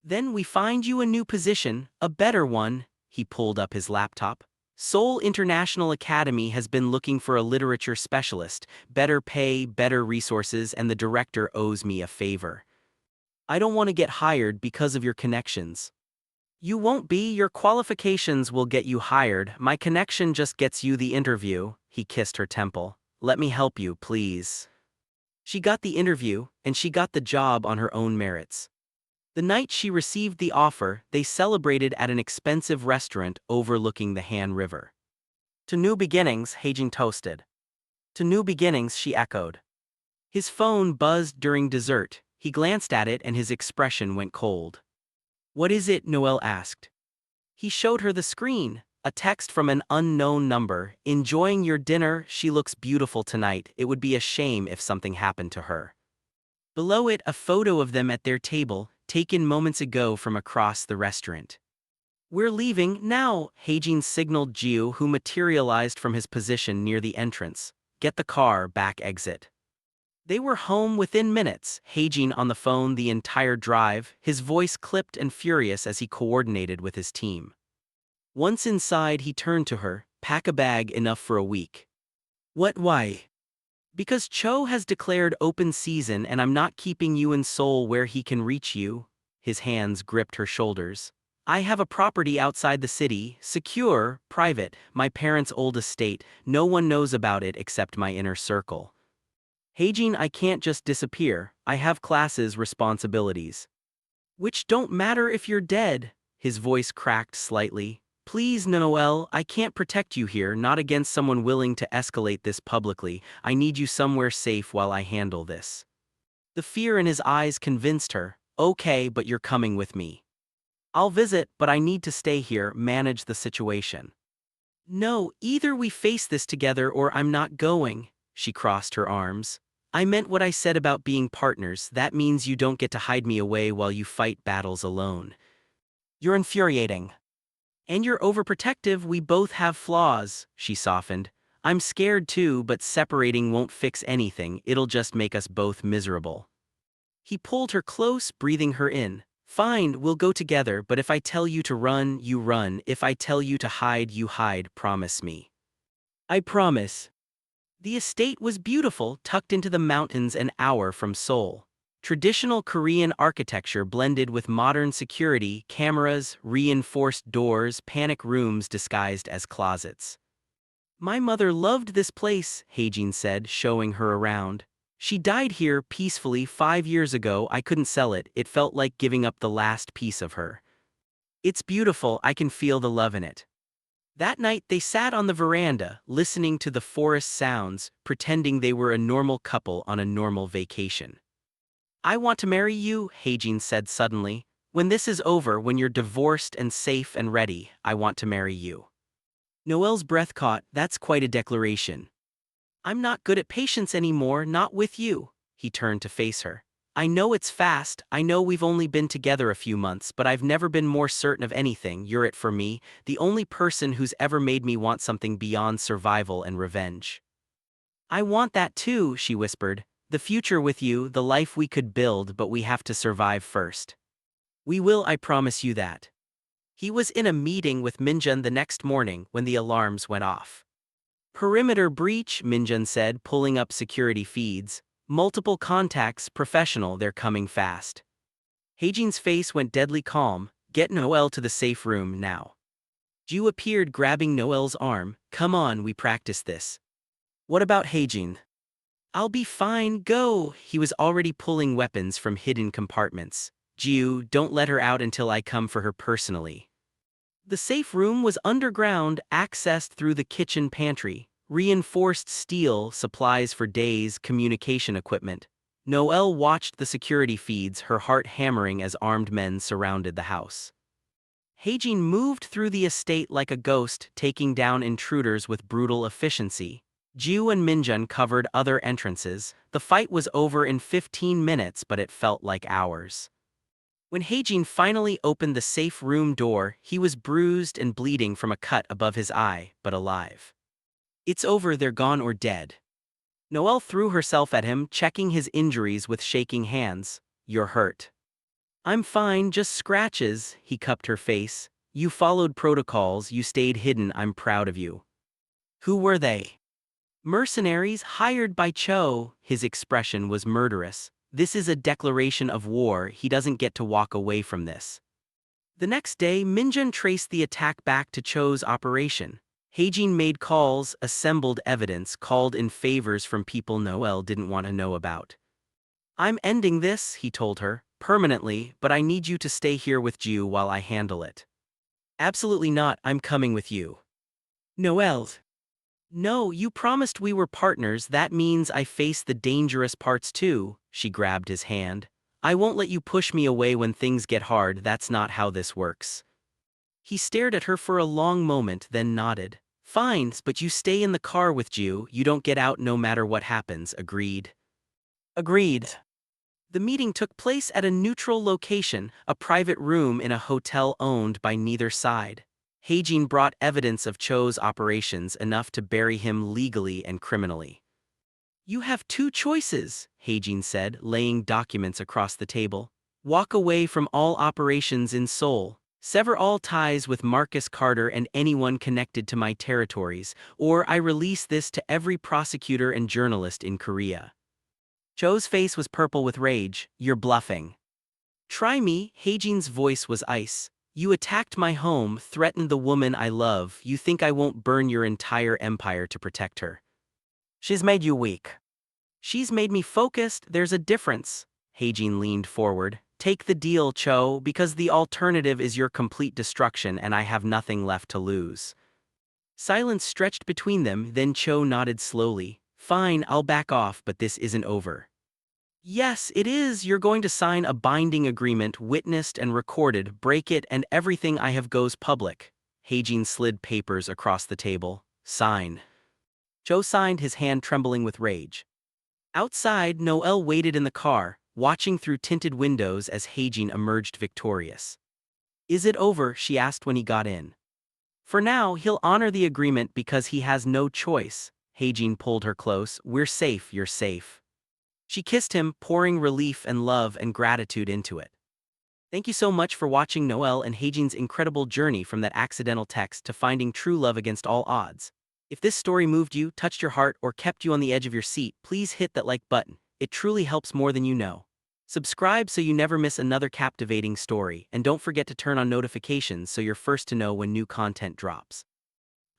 Then we find you a new position, a better one. He pulled up his laptop. Seoul International Academy has been looking for a literature specialist, better pay, better resources, and the director owes me a favor. I don't want to get hired because of your connections. You won't be, your qualifications will get you hired, my connection just gets you the interview. He kissed her temple. Let me help you, please. She got the interview, and she got the job on her own merits. The night she received the offer, they celebrated at an expensive restaurant overlooking the Han River. To new beginnings, Hajin toasted. To new beginnings, she echoed. His phone buzzed during dessert. He glanced at it and his expression went cold. What is it? Noel asked. He showed her the screen, A text from an unknown number. Enjoying your dinner, she looks beautiful tonight. It would be a shame if something happened to her. Below it, a photo of them at their table, taken moments ago from across the restaurant. We're leaving now, Hajin signaled Jiu, who materialized from his position near the entrance. Get the car, back exit. They were home within minutes, Hajin on the phone the entire drive, his voice clipped and furious as he coordinated with his team. Once inside, he turned to her, pack a bag enough for a week. What, why? Because Cho has declared open season and I'm not keeping you in Seoul where he can reach you. His hands gripped her shoulders. I have a property outside the city, secure, private, my parents' old estate, no one knows about it except my inner circle. Hajin, I can't just disappear, I have classes, responsibilities. Which don't matter if you're dead, his voice cracked slightly. Please, Noel, I can't protect you here, not against someone willing to escalate this publicly. I need you somewhere safe while I handle this. The fear in his eyes convinced her. Okay, but you're coming with me. I'll visit, but I need to stay here, manage the situation. No, either we face this together or I'm not going, she crossed her arms. I meant what I said about being partners, that means you don't get to hide me away while you fight battles alone. You're infuriating. And you're overprotective, we both have flaws, she softened. I'm scared too, but separating won't fix anything, it'll just make us both miserable. He pulled her close, breathing her in. Fine, we'll go together, but if I tell you to run, you run, if I tell you to hide, you hide, promise me. I promise. The estate was beautiful, tucked into the mountains an hour from Seoul. Traditional Korean architecture blended with modern security, cameras, reinforced doors, panic rooms disguised as closets. My mother loved this place, Hajin said, showing her around. She died here peacefully 5 years ago. I couldn't sell it, it felt like giving up the last piece of her. It's beautiful, I can feel the love in it. That night they sat on the veranda, listening to the forest sounds, pretending they were a normal couple on a normal vacation. I want to marry you, Hajin said suddenly. When this is over, when you're divorced and safe and ready, I want to marry you. Noel's breath caught. That's quite a declaration. I'm not good at patience anymore, not with you. He turned to face her. I know it's fast, I know we've only been together a few months, but I've never been more certain of anything. You're it for me, the only person who's ever made me want something beyond survival and revenge. I want that too, she whispered. The future with you, the life we could build, but we have to survive first. We will, I promise you that. He was in a meeting with Minjun the next morning when the alarms went off. Perimeter breach, Minjun said, pulling up security feeds. Multiple contacts, professional, they're coming fast. Hajin's face went deadly calm. Get Noel to the safe room now. Ju appeared, grabbing Noel's arm. Come on, we practice this. What about Hajin? I'll be fine, go. He was already pulling weapons from hidden compartments. Jiu, don't let her out until I come for her personally. The safe room was underground, accessed through the kitchen pantry. Reinforced steel, supplies for days, communication equipment. Noel watched the security feeds, her heart hammering as armed men surrounded the house. Hajin moved through the estate like a ghost, taking down intruders with brutal efficiency. Ju and Minjun covered other entrances. The fight was over in 15 minutes, but it felt like hours. When Hajin finally opened the safe room door, he was bruised and bleeding from a cut above his eye, but alive. It's over, they're gone or dead. Noel threw herself at him, checking his injuries with shaking hands. You're hurt. I'm fine, just scratches, he cupped her face. You followed protocols, you stayed hidden, I'm proud of you. Who were they? Mercenaries hired by Cho. His expression was murderous. This is a declaration of war, he doesn't get to walk away from this. The next day, Minjun traced the attack back to Cho's operation. Hajin made calls, assembled evidence, called in favors from people Noel didn't want to know about. I'm ending this, he told her, permanently, but I need you to stay here with Ju while I handle it. Absolutely not, I'm coming with you. Noel. No, you promised we were partners, that means I face the dangerous parts too, she grabbed his hand. I won't let you push me away when things get hard, that's not how this works. He stared at her for a long moment, then nodded. Fine, but you stay in the car with Ju, you don't get out no matter what happens, agreed. Agreed. The meeting took place at a neutral location, a private room in a hotel owned by neither side. Hajene brought evidence of Cho's operations enough to bury him legally and criminally. You have two choices, Hajene said, laying documents across the table. Walk away from all operations in Seoul. Sever all ties with Marcus Carter and anyone connected to my territories, or I release this to every prosecutor and journalist in Korea. Cho's face was purple with rage. You're bluffing. Try me, Hajine's voice was ice. You attacked my home, threatened the woman I love. You think I won't burn your entire empire to protect her? She's made you weak. She's made me focused, there's a difference. Hajene leaned forward. Take the deal, Cho, because the alternative is your complete destruction and I have nothing left to lose. Silence stretched between them, then Cho nodded slowly. Fine, I'll back off, but this isn't over. Yes, it is. You're going to sign a binding agreement, witnessed and recorded, break it, and everything I have goes public. Hajene slid papers across the table. Sign. Cho signed, his hand trembling with rage. Outside, Noel waited in the car, watching through tinted windows as Hajene emerged victorious. Is it over? She asked when he got in. For now, he'll honor the agreement because he has no choice. Hajene pulled her close. We're safe, you're safe. She kissed him, pouring relief and love and gratitude into it. Thank you so much for watching Noel and Hajine's incredible journey from that accidental text to finding true love against all odds. If this story moved you, touched your heart, or kept you on the edge of your seat, please hit that like button. It truly helps more than you know. Subscribe so you never miss another captivating story, and don't forget to turn on notifications so you're first to know when new content drops.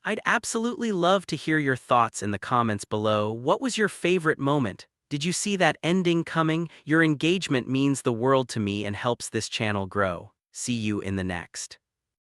I'd absolutely love to hear your thoughts in the comments below. What was your favorite moment? Did you see that ending coming? Your engagement means the world to me and helps this channel grow. See you in the next.